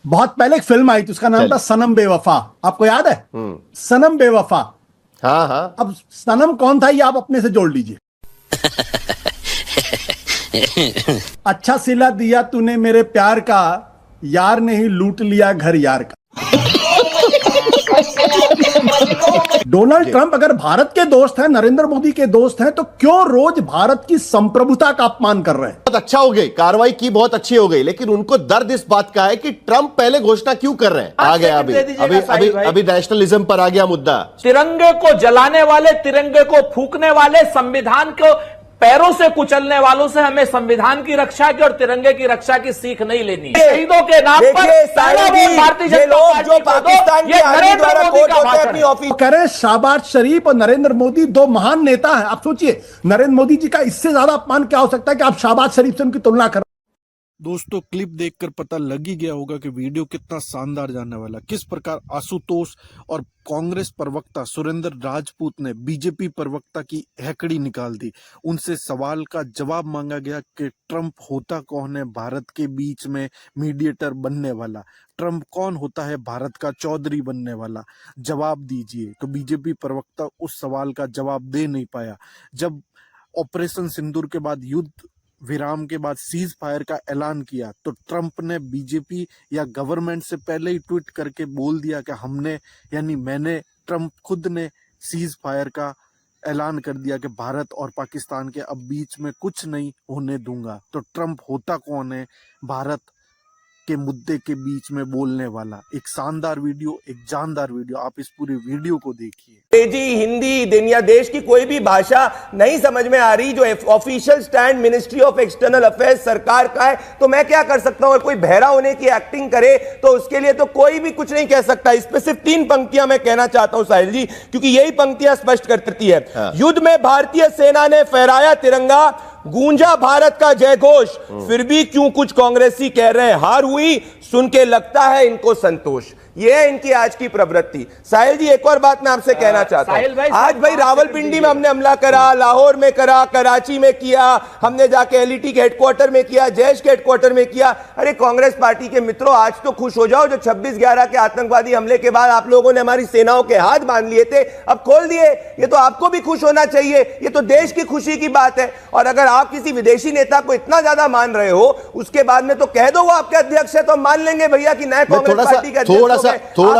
बहुत पहले एक फिल्म आई थी, उसका नाम था सनम बेवफा। आपको याद है? सनम बेवफा। हाँ हाँ। अब सनम कौन था ये आप अपने से जोड़ लीजिए। अच्छा सिला दिया तूने मेरे प्यार का, यार ने ही लूट लिया घर यार का। डोनाल्ड ट्रंप अगर भारत के दोस्त हैं, नरेंद्र मोदी के दोस्त हैं, तो क्यों रोज भारत की संप्रभुता का अपमान कर रहे हैं? बहुत अच्छा हो गई, कार्रवाई की बहुत अच्छी हो गई, लेकिन उनको दर्द इस बात का है कि ट्रंप पहले घोषणा क्यों कर रहे हैं। आ गया अभी नेशनलिज्म पर आ गया मुद्दा। तिरंगे को जलाने वाले, तिरंगे को फूकने वाले, संविधान को पैरों से कुचलने वालों से हमें संविधान की रक्षा की और तिरंगे की रक्षा की सीख नहीं लेनी है। शहीदों के नाम पर भारतीय जनता पार्टी पाकिस्तान ये नरेंद्र मोदी का भाषण। कह रहे हैं शाहबाज शरीफ और नरेंद्र मोदी दो महान नेता हैं। आप सोचिए, नरेंद्र मोदी जी का इससे ज्यादा अपमान क्या हो सकता है कि आप शाहबाज शरीफ से उनकी तुलना कर। दोस्तों, क्लिप देखकर पता लग ही गया होगा कि वीडियो कितना शानदार जाने वाला। किस प्रकार आशुतोष और कांग्रेस प्रवक्ता सुरेंद्र राजपूत ने बीजेपी प्रवक्ता की हैकड़ी निकाल दी। उनसे सवाल का जवाब मांगा गया कि ट्रंप होता कौन है भारत के बीच में मीडिएटर बनने वाला, ट्रंप कौन होता है भारत का चौधरी बनने वाला, जवाब दीजिए। तो बीजेपी प्रवक्ता उस सवाल का जवाब दे नहीं पाया। जब ऑपरेशन सिंदूर के बाद युद्ध विराम के बाद सीज फायर का ऐलान किया तो ट्रंप ने बीजेपी या गवर्नमेंट से पहले ही ट्वीट करके बोल दिया कि हमने, यानी मैंने, ट्रंप खुद ने सीज फायर का ऐलान कर दिया कि भारत और पाकिस्तान के अब बीच में कुछ नहीं होने दूंगा। तो ट्रंप होता कौन है भारत के मुद्दे के बीच में बोलने वाला? एक शानदार वीडियो, एक जानदार वीडियो, आप इस पूरे वीडियो को देखिए। अंग्रेजी, हिंदी, दुनिया देश की कोई भी भाषा नहीं समझ में आ रही, जो official stand ministry of external affairs सरकार का है, तो मैं क्या कर सकता हूं? और कोई बहरा होने की एक्टिंग करे तो उसके लिए तो कोई भी कुछ नहीं कह सकता। इस पे सिर्फ 3 पंक्तियां मैं कहना चाहता हूं साहिल जी, क्योंकि यही पंक्तियां स्पष्ट करती है। युद्ध में भारतीय सेना ने फहराया तिरंगा, गूंजा भारत का जय घोष, फिर भी क्यों कुछ कांग्रेसी कह रहे हैं हार हुई, सुन के लगता है इनको संतोष। ये है इनकी आज की प्रवृत्ति। साहिल जी, एक और बात मैं आपसे कहना चाहता हूं। आज भाई रावलपिंडी में हमने हमला करा, लाहौर में करा, कराची में किया, हमने जाके एलईटी के हेडक्वार्टर में किया, जैश के हेडक्वार्टर में किया। अरे कांग्रेस पार्टी के मित्रों, आज तो खुश हो जाओ। जो 26/11 के आतंकवादी हमले के बाद आप लोगों ने हमारी सेनाओं के हाथ बांध लिए थे, अब खोल दिए। ये तो आपको भी खुश होना चाहिए, ये तो देश की खुशी की बात है। और अगर आप किसी विदेशी नेता को इतना ज्यादा मान रहे हो, उसके बाद में तो कह दो वो आपके अध्यक्ष है, तो हम मान लेंगे भैया कि नए कांग्रेस पार्टी का थोड़ा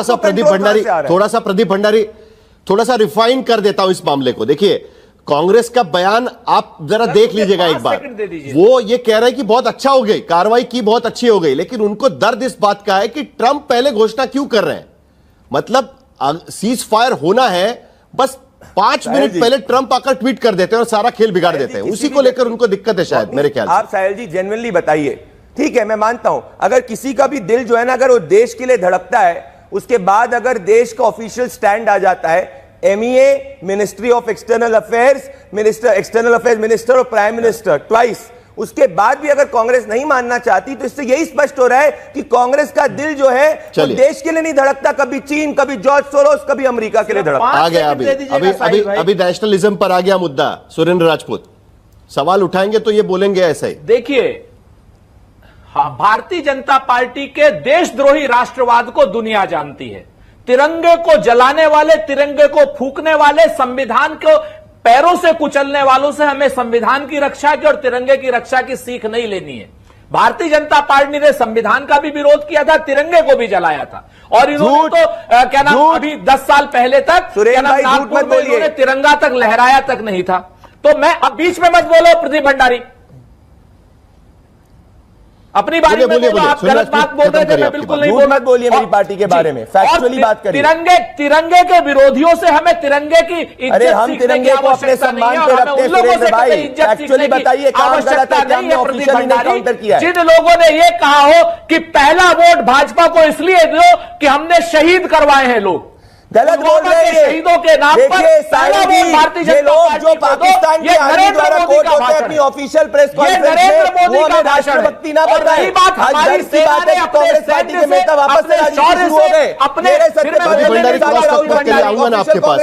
सा प्रदीप भंडारी थोड़ा सा रिफाइन कर देता हूं इस मामले को। देखिए, कांग्रेस का बयान आप जरा देख लीजिएगा एक बार। वो ये कह रहे हैं कि बहुत अच्छा हो गई, कार्रवाई की बहुत अच्छी हो गई, लेकिन उनको दर्द इस बात का है कि ट्रंप पहले घोषणा क्यों कर रहे हैं। मतलब सीज फायर होना है, बस 5 मिनट पहले ट्रंप आकर ट्वीट कर देते हैं और सारा खेल बिगाड़ देते हैं। उसी को लेकर उनको दिक्कत है शायद, मेरे ख्याल से। आप साहिल जी जेन्युइनली बताइए, ठीक है मैं मानता हूं, अगर किसी का भी दिल जो है ना, अगर वो देश के लिए धड़कता है, उसके बाद अगर देश का ऑफिशियल स्टैंड आ जाता है, MEA, ministry of external affairs, minister और प्राइम मिनिस्टर ट्वाइस, उसके बाद भी अगर कांग्रेस नहीं मानना चाहती, तो इससे यही स्पष्ट हो रहा है कि कांग्रेस का दिल जो है वो देश के लिए नहीं धड़कता। कभी चीन, कभी जॉर्ज सोरोस, कभी अमेरिका के लिए धड़कता। आ गया अभी नेशनलिज्म पर आ गया मुद्दा। सुरेंद्र राजपूत सवाल उठाएंगे तो ये बोलेंगे ऐसा ही। देखिए, भारतीय जनता पार्टी के देशद्रोही राष्ट्रवाद को दुनिया जानती है। तिरंगे को जलाने वाले, तिरंगे को फूकने वाले, संविधान को पैरों से कुचलने वालों से हमें संविधान की रक्षा की और तिरंगे की रक्षा की सीख नहीं लेनी है। भारतीय जनता पार्टी ने संविधान का भी विरोध किया था, तिरंगे को भी जलाया था। और इन्होंने तो क्या नाम, अभी 10 साल पहले तक नागपुर में इन्होंने तिरंगा तक लहराया तक नहीं था। तो मैं अब बीच में मत बोलो प्रदीप भंडारी, अपनी बारी में बोलो। आप गलत बात बोल रहे थे, मैं बिल्कुल नहीं बोल। मत बोलिए मेरी पार्टी के बारे में, फैक्चुअली बात करिए। तिरंगे के विरोधियों से हमें तिरंगे की इज्जत, हम तिरंगे को अपने सम्मान पे रखते हैं सुरेंद्र भाई। एक्चुअली बताइए काम गलत है, हमने ऑफिशियली नहीं काउंटर किया है। जिन लोगों ने ये कहा हो कि पहला वोट भाजपा को इसलिए दो कि हमने शहीद करवाए हैं लोग, गलत बोल रहे हैं। शहीदों के नाम पर देखिए साहिल जी, भारतीय ये जनता लोग पार्टी जो को दो, पाकिस्तान की ये आर्मी नरेंद्र द्वारा मोदी कोर्ट का होते हैं भाषण अपनी है। ऑफिशियल प्रेस ये कॉन्फ्रेंस नरेंद्र में, मोदी वो का हमें भाषण है। राष्ट्रभक्ति ना और बताएं। रही बात आज हमारी दर्द की बात है सेना कि कांग्रेस ने पार्टी के अपने नेता वापस अपने राजनीति शौर्य शुरू हो से गए। अपने मेरे फिर सत्य मैं प्रदीप भंडारी क्रॉस टॉक मत करिए, आऊंगा ना आपके पास।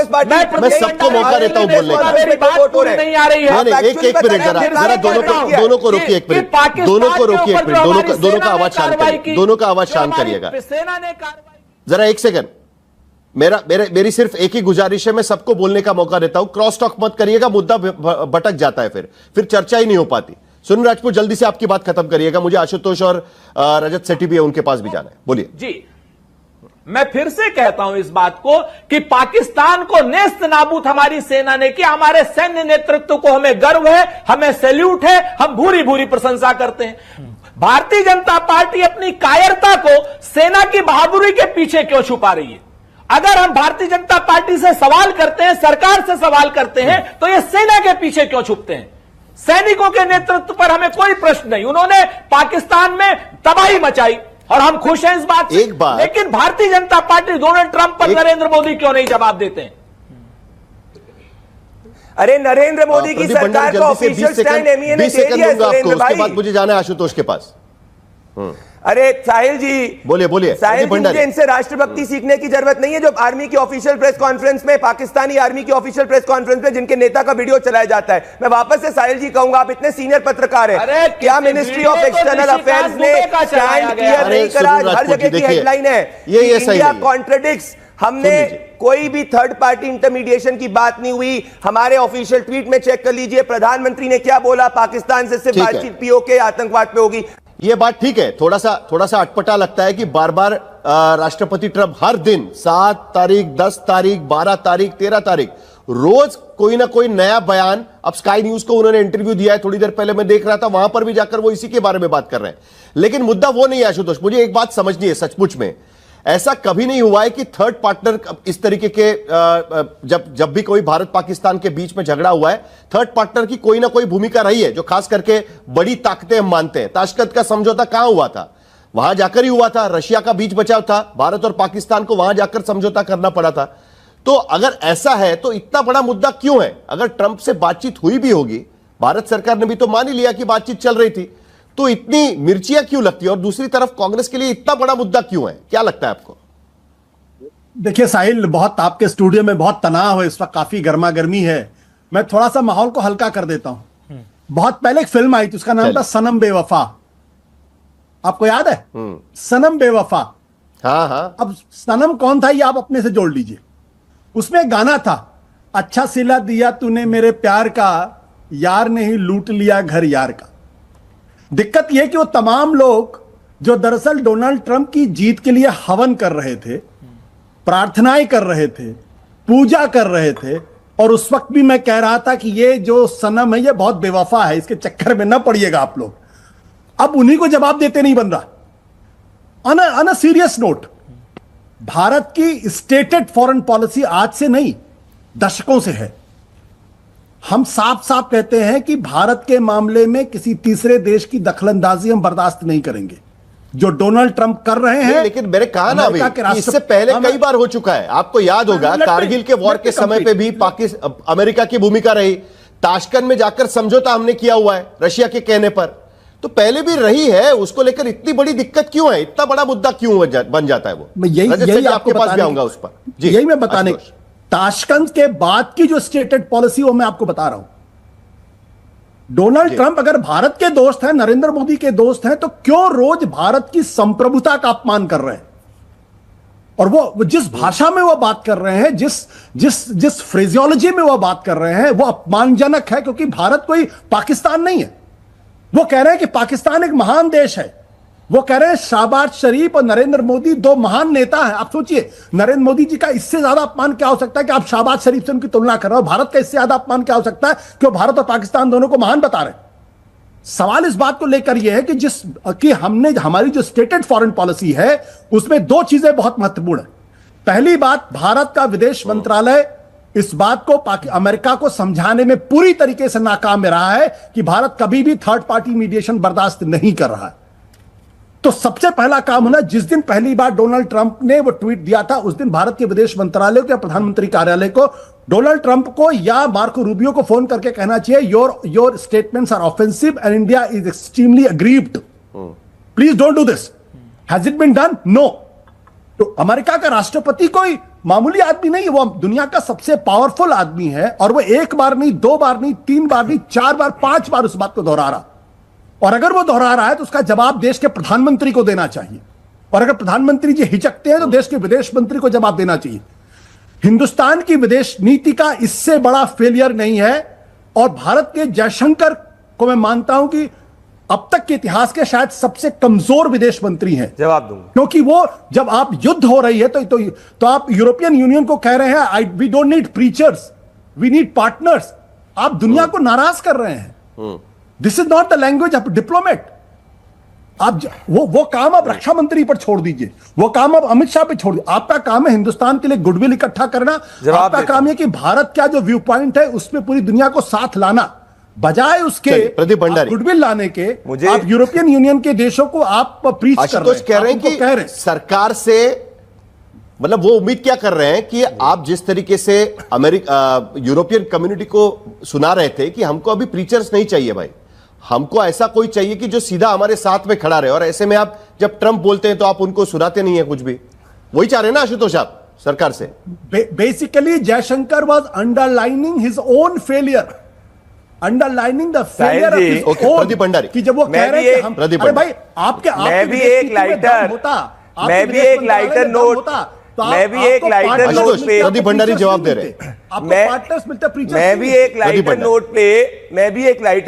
मैं सबको मौका देता हूं बोलने का। मेरी बात पूरी नहीं आ रही है। नहीं, एक मिनट, जरा दोनों को रोकिए एक मिनट, दोनों को रोकिए एक मिनट, दोनों का आवाज शांत करिए, दोनों का आवाज शांत करिएगा सेना ने कार्रवाई जरा, एक सेकंड। मेरी सिर्फ एक ही गुजारिश है, मैं सबको बोलने का मौका देता हूं, क्रॉस टॉक मत करिएगा, मुद्दा भटक जाता है, फिर चर्चा ही नहीं हो पाती। सुनील राजपूत जल्दी से आपकी बात खत्म करिएगा, मुझे आशुतोष और रजत सेठी भी है, उनके पास भी जाना है, बोलिए जी। मैं फिर से कहता हूं इस बात को कि पाकिस्तान को नेस्त नाबूद हमारी सेना ने किया। हमारे सैन्य नेतृत्व को हमें गर्व है, हमें सैल्यूट है, हम भूरी भूरी प्रशंसा करते हैं। भारतीय जनता पार्टी अपनी कायरता को सेना की बहादुरी के पीछे क्यों छुपा रही है? अगर हम भारतीय जनता पार्टी से सवाल करते हैं, सरकार से सवाल करते हैं, तो ये सेना के पीछे क्यों छुपते हैं? सैनिकों के नेतृत्व पर हमें कोई प्रश्न नहीं। उन्होंने पाकिस्तान में तबाही मचाई और हम खुश हैं इस बात से। एक बात, लेकिन Bharatiya Janata party Donald Trump पर नरेंद्र मोदी क्यों नहीं जवाब देते हैं? अरे नरेंद्र मोदी की सरकार का ऑफिशियल स्टैंड एमईए ने दे दिया है सुरेंद्र भाई। उसके बाद मुझे जाना है आशुतोष के पास। अरे साहिल जी, बोलिए साहिल जी, मुझे इनसे राष्ट्रभक्ति सीखने की जरूरत नहीं है जो आर्मी की ऑफिशियल प्रेस कॉन्फ्रेंस में, पाकिस्तानी आर्मी की ऑफिशियल प्रेस कॉन्फ्रेंस में जिनके नेता का वीडियो चलाया जाता है। मैं वापस से साहिल जी कहूंगा, आप इतने सीनियर पत्रकार हैं, क्या मिनिस्ट्री ऑफ एक्सटर्नल अफेयर्स ने स्टैंड क्लियर नहीं करा? हर जगह की हेडलाइन है इंडिया कॉन्ट्रडिक्ट्स। हमने कोई भी थर्ड पार्टी इंटरमीडिएशन की बात नहीं हुई। हमारे ऑफिशियल ट्वीट में चेक कर लीजिए, प्रधानमंत्री ने क्या बोला, पाकिस्तान से सिर्फ बातचीत पीओके आतंकवाद पे होगी। ये बात ठीक है, थोड़ा सा अटपटा लगता है कि बार बार राष्ट्रपति ट्रंप हर दिन 7 तारीख, 10 तारीख, 12 तारीख, 13 तारीख रोज कोई ना कोई नया बयान। अब स्काई न्यूज को उन्होंने इंटरव्यू दिया है, थोड़ी देर पहले मैं देख रहा था, वहां पर भी जाकर वो इसी के बारे में बात कर रहे हैं। लेकिन मुद्दा वो नहीं है आशुतोष, मुझे एक बात समझनी है, सचमुच में ऐसा कभी नहीं हुआ है कि थर्ड पार्टनर इस तरीके के जब भी कोई भारत पाकिस्तान के बीच में झगड़ा हुआ है, थर्ड पार्टनर की कोई ना कोई भूमिका रही है, जो खास करके बड़ी ताकतें हम मानते हैं। ताशकंद का समझौता कहां हुआ था? वहां जाकर ही हुआ था। रशिया का बीच बचाव था, भारत और पाकिस्तान को वहां जाकर समझौता करना पड़ा था। तो अगर ऐसा है तो इतना बड़ा मुद्दा क्यों है? अगर ट्रंप से बातचीत हुई भी होगी, भारत सरकार ने भी तो मान ही लिया कि बातचीत चल रही थी, तो इतनी मिर्चियां क्यों लगती है? और दूसरी तरफ कांग्रेस के लिए इतना बड़ा मुद्दा क्यों है? क्या लगता है आपको? देखिए साहिल, बहुत आपके स्टूडियो में बहुत तनाव है इस वक्त, काफी गर्मा गर्मी है। मैं थोड़ा सा माहौल को हल्का कर देता हूं। बहुत पहले एक फिल्म आई थी, उसका नाम था सनम बेवफा। आपको याद है? सनम बेवफा। हाँ। अब सनम कौन था ये आप अपने से जोड़ लीजिए। उसमें एक गाना था, अच्छा सिला दिया तूने मेरे प्यार का, यार ने ही लूट लिया घर यार का। दिक्कत यह कि वो तमाम लोग जो दरअसल डोनाल्ड ट्रंप की जीत के लिए हवन कर रहे थे, प्रार्थनाएं कर रहे थे, पूजा कर रहे थे, और उस वक्त भी मैं कह रहा था कि ये जो सनम है ये बहुत बेवफा है, इसके चक्कर में न पड़िएगा आप लोग। अब उन्हीं को जवाब देते नहीं बन रहा। On a serious note, Bharat की स्टेटेड फॉरेन पॉलिसी आज से नहीं, दशकों से है। हम साफ साफ कहते हैं कि भारत के मामले में किसी तीसरे देश की दखलंदाजी हम बर्दाश्त नहीं करेंगे। जो डोनाल्ड ट्रंप कर रहे हैं, लेकिन मेरे कहा ना अभी, इससे पहले कई बार हो चुका है। आपको याद होगा कारगिल के वॉर के समय पे भी अमेरिका की भूमिका रही। ताशकंद में जाकर समझौता हमने किया हुआ है रशिया के कहने पर, तो पहले भी रही है। उसको लेकर इतनी बड़ी दिक्कत क्यों है? इतना बड़ा मुद्दा क्यों बन जाता है वो? यही आपके पास भी आऊंगा उस पर। यही मैं बताने, ताशकंद के बाद की जो स्टेटेड पॉलिसी वो मैं आपको बता रहा हूं। डोनाल्ड ट्रंप अगर भारत के दोस्त हैं, नरेंद्र मोदी के दोस्त हैं, तो क्यों रोज भारत की संप्रभुता का अपमान कर रहे हैं? और वो जिस भाषा में वो बात कर रहे हैं, जिस फ्रेजियोलॉजी में वो बात कर रहे हैं, वो अपमानजनक है, क्योंकि भारत कोई पाकिस्तान नहीं है। वो कह रहे हैं कि पाकिस्तान एक महान देश है। वो कह रहे हैं शहबाज शरीफ और नरेंद्र मोदी दो महान नेता हैं। आप सोचिए, नरेंद्र मोदी जी का इससे ज्यादा अपमान क्या हो सकता है कि आप शहबाज शरीफ से उनकी तुलना कर रहे हो? भारत का इससे ज्यादा अपमान क्या हो सकता है कि भारत और पाकिस्तान दोनों को महान बता रहे हैं? सवाल इस बात को लेकर यह है कि हमने हमारी जो स्टेटेड फॉरेन पॉलिसी है उसमें दो चीजें बहुत महत्वपूर्ण है। पहली बात, भारत का विदेश मंत्रालय इस बात को अमेरिका को समझाने में पूरी तरीके से नाकाम रहा है कि भारत कभी भी थर्ड पार्टी मीडिएशन बर्दाश्त नहीं कर रहा है। तो सबसे पहला काम होना, जिस दिन पहली बार डोनाल्ड ट्रंप ने वो ट्वीट दिया था, उस दिन भारत के विदेश मंत्रालय को या प्रधानमंत्री कार्यालय को डोनाल्ड ट्रंप को या मार्को रूबियो को फोन करके कहना चाहिए, your statements are offensive and India is extremely aggrieved, please don't do this. Has it been done? No. तो अमेरिका का राष्ट्रपति कोई मामूली आदमी नहीं है, वो दुनिया का सबसे पावरफुल आदमी है, और वो एक बार नहीं, दो बार नहीं, तीन बार नहीं, चार बार, पांच बार उस बात को दोहरा रहा। और अगर वो दोहरा रहा है तो उसका जवाब देश के प्रधानमंत्री को देना चाहिए, और अगर प्रधानमंत्री जी हिचकते हैं तो देश के विदेश मंत्री को जवाब देना चाहिए। हिंदुस्तान की विदेश नीति का इससे बड़ा फेलियर नहीं है, और भारत के जयशंकर को मैं मानता हूं कि अब तक के इतिहास के शायद सबसे कमजोर विदेश मंत्री हैं। जवाब दूंगा, क्योंकि वो जब आप युद्ध हो रही है तो आप यूरोपियन यूनियन को कह रहे हैं we don't need preachers, we need partners. आप दुनिया को नाराज कर रहे हैं। This is not the language of diplomat. आप वो काम आप रक्षा मंत्री पर छोड़ दीजिए, वो काम आप अमित शाह पे छोड़ दीजिए। आपका काम है हिंदुस्तान के लिए गुडविल इकट्ठा करना, आपका काम है कि भारत का जो व्यू पॉइंट है उसमें पूरी दुनिया को साथ लाना, बजाय उसके प्रदीप भंडारी गुडविल लाने के मुझे आप यूरोपियन यूनियन के देशों को आप प्रीच कर रहे हैं। कह रहे हैं कि सरकार से मतलब वो उम्मीद क्या कर रहे हैं कि आप जिस तरीके से यूरोपियन कम्युनिटी को सुना रहे थे कि हमको अभी प्रीचर्स नहीं चाहिए भाई, हमको ऐसा कोई चाहिए कि जो सीधा हमारे साथ में खड़ा रहे, और ऐसे में आप जब ट्रंप बोलते हैं तो आप उनको सुनाते नहीं है कुछ भी, वही चाह रहे हैं ना आशुतोष आप सरकार से? Basically Jaishankar was underlining his own failure, underlining the failure of his own. Pradeep Bhandari कि जब वो कह रहे हैं कि हम, अरे भाई आपके मैं भी एक लाइटर नोट मैं भी एक लाइटर नोट पे प्रदीप भंडारी जवाब दे रहे हैं। मैं भी एक लाइटर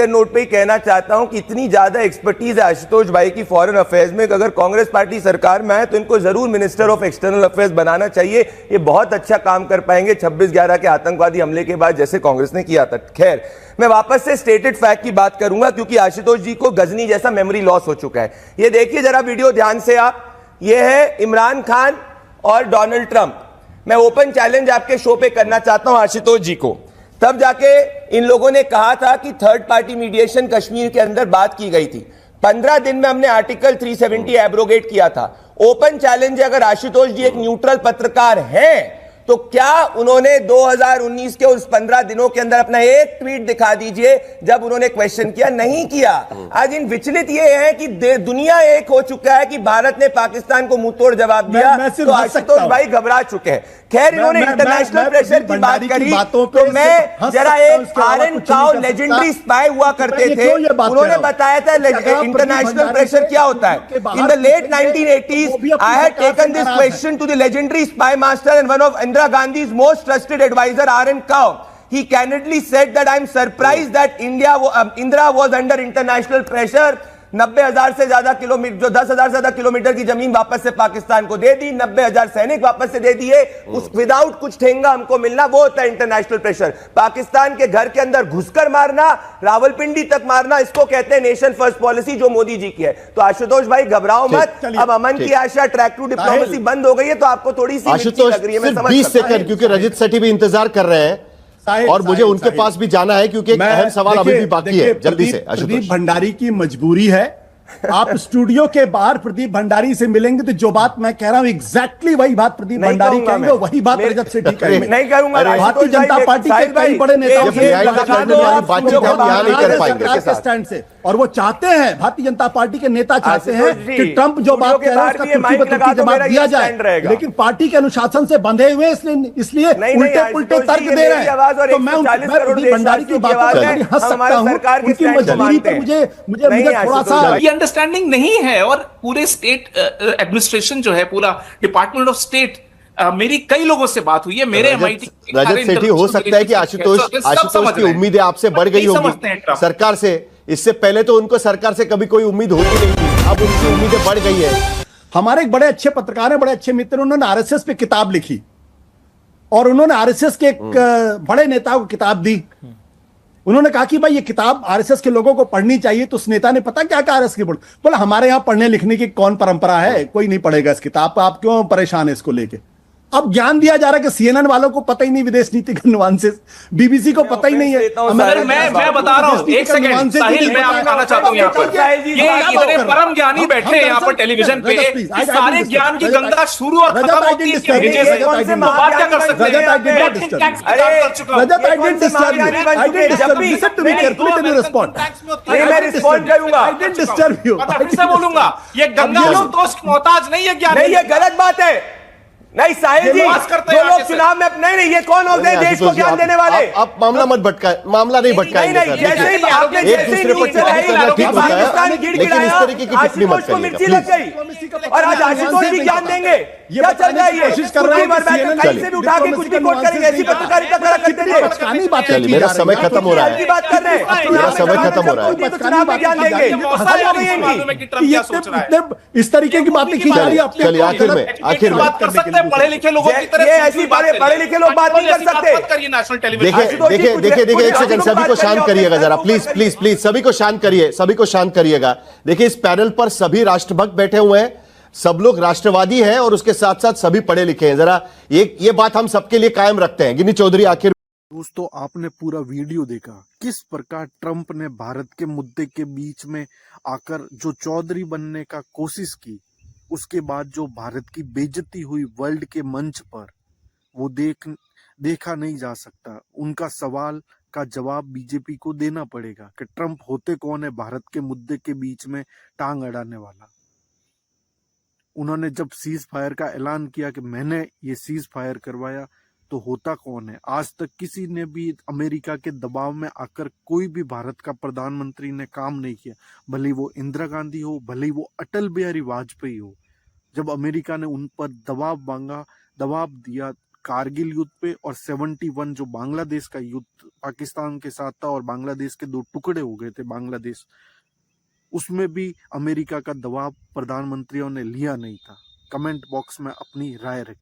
नोट पे ही कहना चाहता हूं कि इतनी ज्यादा एक्सपर्टीज है आशुतोष भाई की फॉरेन अफेयर्स में, अगर कांग्रेस पार्टी सरकार में है तो इनको जरूर मिनिस्टर ऑफ एक्सटर्नल अफेयर्स बनाना चाहिए। ये बहुत अच्छा काम कर पाएंगे 26/11 के आतंकवादी हमले के बाद, जैसे कांग्रेस ने किया था। खैर, मैं वापस से स्टेटेड फैक्ट की बात करूंगा क्योंकि आशुतोष जी को गजनी जैसा मेमोरी लॉस हो चुका है। ये देखिए जरा वीडियो ध्यान से आप, ये है इमरान खान और डोनाल्ड ट्रंप। मैं ओपन चैलेंज आपके शो पे करना चाहता हूं आशुतोष जी को। तब जाके इन लोगों ने कहा था कि थर्ड पार्टी मीडिएशन कश्मीर के अंदर बात की गई थी। 15 दिन में हमने आर्टिकल 370 एब्रोगेट किया था। ओपन चैलेंज है, अगर आशुतोष जी एक न्यूट्रल पत्रकार हैं तो क्या उन्होंने 2019 के उस 15 दिनों के अंदर अपना एक ट्वीट दिखा दीजिए जब उन्होंने क्वेश्चन किया? नहीं किया। आज इन विचलित ये है कि दुनिया एक हो चुका है कि भारत ने पाकिस्तान को मुंहतोड़ जवाब दिया, तो आशुतोष भाई घबरा चुके हैं। खैर, इन्होंने इंटरनेशनल प्रेशर की बात करी तो मैं जरा एक आरएन काउ लेजेंडरी स्पाई हुआ करते थे, उन्होंने बताया था इंटरनेशनल प्रेशर क्या होता है। In the late 1980s I had taken this question to the legendary spy master and one of Indira Gandhi's most trusted advisor, R.N. Kao. He candidly said that I'm surprised that Indira was under international pressure. 90,000 से ज्यादा kilometre, जो 10,000 से ज्यादा kilometre की जमीन वापस से पाकिस्तान को दे दी, 90,000 सैनिक वापस से दे दिए, उस विदाउट कुछ ठेंगा हमको मिलना, वो होता है इंटरनेशनल प्रेशर। पाकिस्तान के घर के अंदर घुसकर मारना, रावलपिंडी तक मारना, इसको कहते हैं नेशन फर्स्ट पॉलिसी जो मोदी जी की है। तो आशुतोष भाई घबराओ मत, अब अमन की आशा, ट्रैक टू डिप्लोमेसी बंद हो गई है, तो आपको थोड़ी सी आशुतोष लग रही है, मैं समझ 20 सेकंड, क्योंकि रजत सेठी भी इंतजार कर रहे हैं और मुझे उनके पास भी जाना है क्योंकि एक अहम सवाल अभी भी बाकी है। जल्दी से प्रदीप भंडारी की मजबूरी है, आप स्टूडियो के बाहर प्रदीप भंडारी से मिलेंगे तो जो बात मैं कह रहा हूं एग्जैक्टली वही बात प्रदीप भंडारी कहेंगे, वही बात रजत सेठी कहेंगे। नहीं करूंगा। भारतीय जनता पार्टी के कई बड़े नेताओं के स्टैंड से, और वो चाहते हैं, भारतीय जनता पार्टी के नेता चाहते हैं कि ट्रंप जो बात कह रहे हैं उसका तुर्की पर तुर्की जवाब दिया जाए, लेकिन पार्टी के अनुशासन से बंधे हुए इसलिए उल्टे पुल्टे तर्क दे रहे हैं। तो मैं प्रदीप भंडारी की बातों पर हंस सकता हूं, उनकी मजबूरी पर मुझे थोड़ा सा अंडरस्टैंडिंग नहीं है। और पूरे स्टेट एडमिनिस्ट्रेशन जो है, पूरा डिपार्टमेंट ऑफ स्टेट, मेरी कई लोगों से बात हुई है, मेरे MIT रजत सेठी, हो सकता है कि आशुतोष की उम्मीदें आपसे बढ़ गई होगी सरकार से। इससे पहले तो उनको सरकार से कभी कोई उम्मीद होती नहीं थी, अब उनकी उम्मीदें बढ़ गई है। हमारे एक बड़े अच्छे पत्रकार हैं, बड़े अच्छे मित्र, उन्होंने RSS पे किताब लिखी और उन्होंने RSS के एक बड़े नेता को किताब दी। उन्होंने कहा कि भाई ये किताब RSS के लोगों को पढ़नी चाहिए। तो उस नेता ने पता क्या कहा RSS के बोला हमारे यहां पढ़ने लिखने की कौन परंपरा है, कोई नहीं पढ़ेगा इस किताब को, आप क्यों परेशान है इसको लेके। अब ज्ञान दिया जा रहा है कि सीएनएन वालों को पता ही नहीं विदेश नीति का नुआंसेस, बीबीसी को पता ही नहीं है। मैं बता रहा हूँ, एक सेकंड साहिल, मैं आपको कहना चाहता हूँ यहाँ पर, ये इतने परम ज्ञानी बैठे हैं यहाँ पर टेलीविजन पे, इस सारे ज्ञान की गंगा शुरू और खत्म होती है नीचे से, तो बात क्या कर सकते हैं? रजत, I didn't disturb you. फिर से बोलूंगा, ये गंगा तो मोहताज नहीं है ज्ञान, नहीं, ये गलत बात है। नहीं साहिल जी, जो लोग चुनाव में नहीं, ये कौन होते हैं देश को ज्ञान देने वाले? आप मामला मत भटकाए, मामला नहीं भटकाएंगे सर। जैसे ही आपने एक दूसरे पर ठीक होता है, लेकिन इस तरीके की टिप्पणी मत को मिर्ची करिएगा लग गई और आज आशुतोष भी ज्ञान देंगे। क्या चल रहा है ये? कोशिश कर रहे हैं कहीं से भी उठा के कुछ भी कोट करेंगे, ऐसी पत्रकारिता करा करते थे। चलिए, मेरा समय खत्म हो रहा है, बात कर रहे हैं, मेरा समय खत्म हो रहा है। चुनाव में ज्ञान देंगे। इस तरीके की बातें की जा रही है। चलिए आखिर में बात कर सकते हैं पढ़े लिखे लोगों की तरह, ये ऐसी पढ़े लिखे लोग बात नहीं कर सकते। नेशनल टेलीविजन देखिए एक सेकंड, सभी को शांत करिएगा जरा, प्लीज प्लीज प्लीज, सभी को शांत करिए, सभी को शांत करिएगा। देखिए इस पैनल पर सभी राष्ट्रभक्त बैठे हुए हैं, सब लोग राष्ट्रवादी हैं और उसके साथ साथ सभी पढ़े लिखे हैं। जरा ये बात हम सबके लिए कायम रखते हैं। गिनी चौधरी, आखिर दोस्तों आपने पूरा वीडियो देखा, किस प्रकार ट्रंप ने भारत के मुद्दे के बीच में आकर जो चौधरी बनने का कोशिश की, उसके बाद जो भारत की बेइज्जती हुई वर्ल्ड के मंच पर, वो देखा नहीं जा सकता। उनका सवाल का जवाब बीजेपी को देना पड़ेगा कि ट्रंप होते कौन है भारत के मुद्दे के बीच में टांग अड़ाने वाला। उन्होंने जब सीज फायर का ऐलान किया कि मैंने ये सीज फायर करवाया, तो होता कौन है? आज तक किसी ने भी अमेरिका के दबाव में आकर कोई भी भारत का प्रधानमंत्री ने काम नहीं किया, भले वो इंदिरा गांधी हो, भले वो अटल बिहारी वाजपेयी हो। जब अमेरिका ने उन पर दबाव दिया कारगिल युद्ध पे, और 71 जो बांग्लादेश का युद्ध पाकिस्तान के साथ था और बांग्लादेश के 2 टुकड़े हो गए थे बांग्लादेश, उसमें भी अमेरिका का दबाव प्रधानमंत्रियों ने लिया नहीं था। कमेंट बॉक्स में अपनी राय रखें।